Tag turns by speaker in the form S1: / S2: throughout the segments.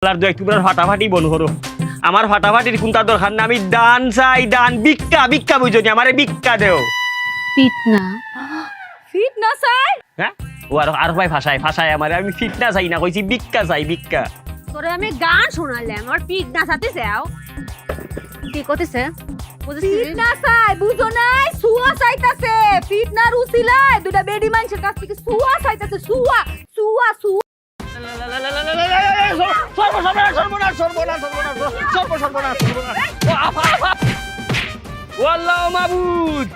S1: আল্লাহর দয়া একটু ফাটাফাটি বন করো। আমার ফাটাফাটির কোনটা দরকার না, আমি দান চাই, দান ভিক্ষা ভিক্ষা বুঝনি, আমারে ভিক্ষা দেও।
S2: ফিটনা ফিটনা চাই?
S1: হ্যাঁ ও আর ভাই ফাঁসায় আমারে, আমি ফিটনা চাই না, কইছি ভিক্ষা চাই ভিক্ষা।
S2: তোরে আমি গান শোনালাম আর ফিটনা চাতে চাও? কি কইতেছে? ফিটনা চাই বুঝো নাই? সুয়া চাইতাছে। ফিটনার উসিলায় দুটা বেডি মানুষের কাছ থেকে সুয়া চাইতাছে। সুয়া সুয়া সুয়া
S1: মাবুদ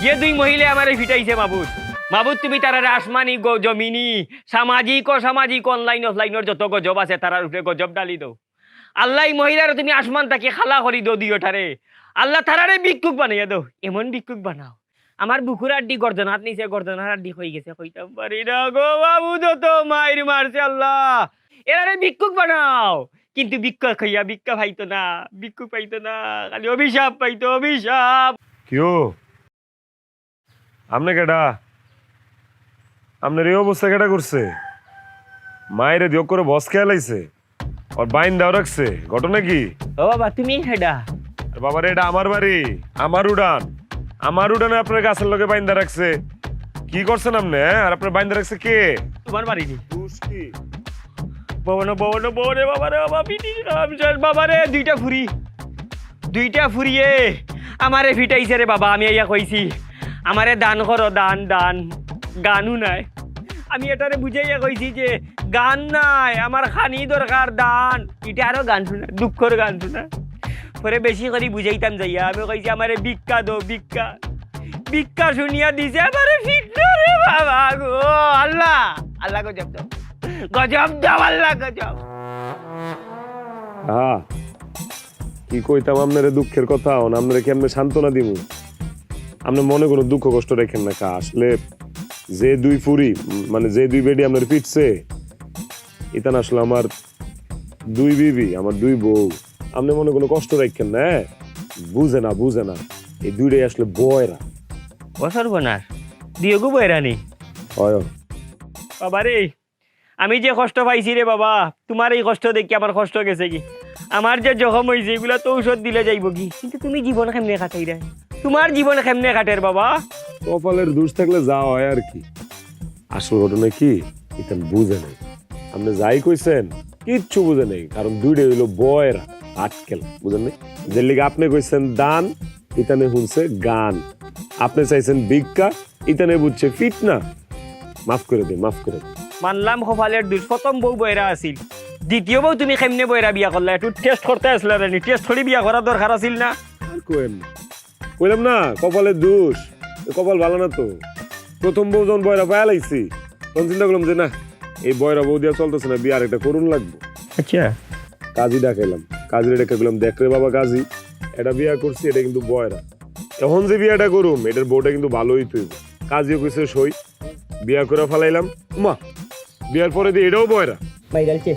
S1: যে দুই মহিলা আমারে ফিটাইছে মাবুদ, মাবুদ তুমি তারারে আসমানি জমিনি সামাজিক অসামাজিক অনলাইন অফলাইনের যত গজব আছে তারার উপরে গজব ডালি দাও। আল্লাহ মহিলার তুমি আসমান তাকে খালা করি দো দিওটারে, আল্লাহ তারারে ভিক্ষুক বানাইয়া দাও, এমন ভিক্ষুক বানাও আমার বুকুর আড্ডি গর্দনাত নিচে গর্দনার আড্ডি হয়ে গেছে, কইতাম পারি না গো মাবুদ, তো মাইর মারছে আল্লাহ, এরারে ভিক্ষুক বানাও। কিন্তু ভিক্ষা খাইয়া ভিক্ষা পাইতো না, ভিক্ষুক পাইতো না, খালি অভিশাপ পাইতো, অভিশাপ।
S3: কিও আমনে কেডা? আপনার এই অবস্থা কেডা করছে? মায়েরে দিও করে বস খেয়াল আইছে আর বাইন দাও রাখছে, ঘটনা কি?
S1: ও বাবা তুমি হেডা?
S3: আর বাবারে এটা আমার বাড়ি, আমার উড়ান, আমার উড়ানে আপনার গাছের লগে বাইন্দা রাখছে। কি করছেন আপনি? আর আপনার বাইন্দা রাখছে কে?
S1: তোমার বাড়ি নি
S3: বুঝ কি
S1: ববনে ববনে ববনে বাবারে বাবা পিটি রামচন্দ্র বাবারে দুইটা ফুরিয়ে আমারে ফিটাইছে রে বাবা। আমি ইয়া কইছি আমারে দান করো, দান দান, গানও নাই। আমি এটারে বুঝাইয়া কইছি যে গান নাই, আমার খানি দরকার, দান। এটা আরো গান শোনা, দুঃখর গান শোনা। পরে বেশি করে বুঝাইতাম যাইয়া আমি কইছি আমারে ভিক্ষা দো, ভিক্ষা ভিক্ষা শুনিয়া দিছে আমারে ফিটনা রে বাবা গো। আল্লাহ আল্লাহ গজব দাও, গজব দাও আল্লাহ, গজব।
S3: হ্যাঁ কি কইতাম আপনারে দুঃখের কথা, আপনারে কেমনে সান্ত্বনা দিব? আপনি মনে কোনো দুঃখ কষ্ট রেখেন না কা। আসলে যে দুই ফুরি মানে যে দুই বেডি আপনার পিটছে, এটা না আসলে আমার দুই বিবি, আমার দুই বউ। আপনি মনে কোনো কষ্ট রাখেন না, বুঝে না বুঝে না, এই দুইটাই আসলে বয়রা।
S1: বছর বনার দিয়ে গো বয়রানি
S3: হয়
S1: বাবা রে। আমি যে কষ্ট পাইছি রে বাবা, তোমার এই কষ্ট দেখি আমার কষ্ট গেছে কি? আমার যে জখম হয়েছে এগুলা তো ঔষধ দিলে যাইব কি? কিন্তু তুমি জীবন কেমনে কাটাই রে? তোমার জীবন কেমনে কাটের বাবা?
S3: কপালের দোষ থাকলে যা হয় আর কি। আসল ঘটনা কি এটা বুঝে নেই। আপনি যাই কইছেন কিচ্ছু বুঝে নেই, কারণ দুইটাই হইলো বয়রা, আটকেল, বুঝেন নেই? যে লিগে আপনি কইছেন দান, ইতানে শুনছে গান। আপনি চাইছেন ভিক্ষা, ইতানে বুঝছে ফিটনা। মাফ করে দিন, মাফ করে দিন।
S1: মানলাম কপালের দোষ, প্রথম বউ বয়রা আছিল, দ্বিতীয় বউ তুমি কেমনে বয়রা বিয়া করলা? একটু টেস্ট করতে আসলে রানি, টেস্ট করে বিয়া করার দরকার আছিল না?
S3: আর কোয়েন না, কইলাম না কপালের দোষ, কপাল ভালো না তো। প্রথম বউ যখন বয়রা পায়া লাইছি তখন চিন্তা করলাম যে না, এই বয়রা বউ দিয়া চলতেছে না, বিয়ে আর একটা করুন লাগবো।
S1: আচ্ছা
S3: কাজী ডাকাইলাম, কাজীর ডেকে গেলাম, দেখ রে বাবা কাজী, এটা বিয়া করছি, এটা কিন্তু বয়রা, এখন যে বিয়াটা করুম এটার বউটা কিন্তু ভালোই তুই। কাজীও কইছে সই, বিয়া করে ফেলাইলাম। মা বিয়ার পরে দিয়ে এটাও বয়রা।
S1: ভাইরালছে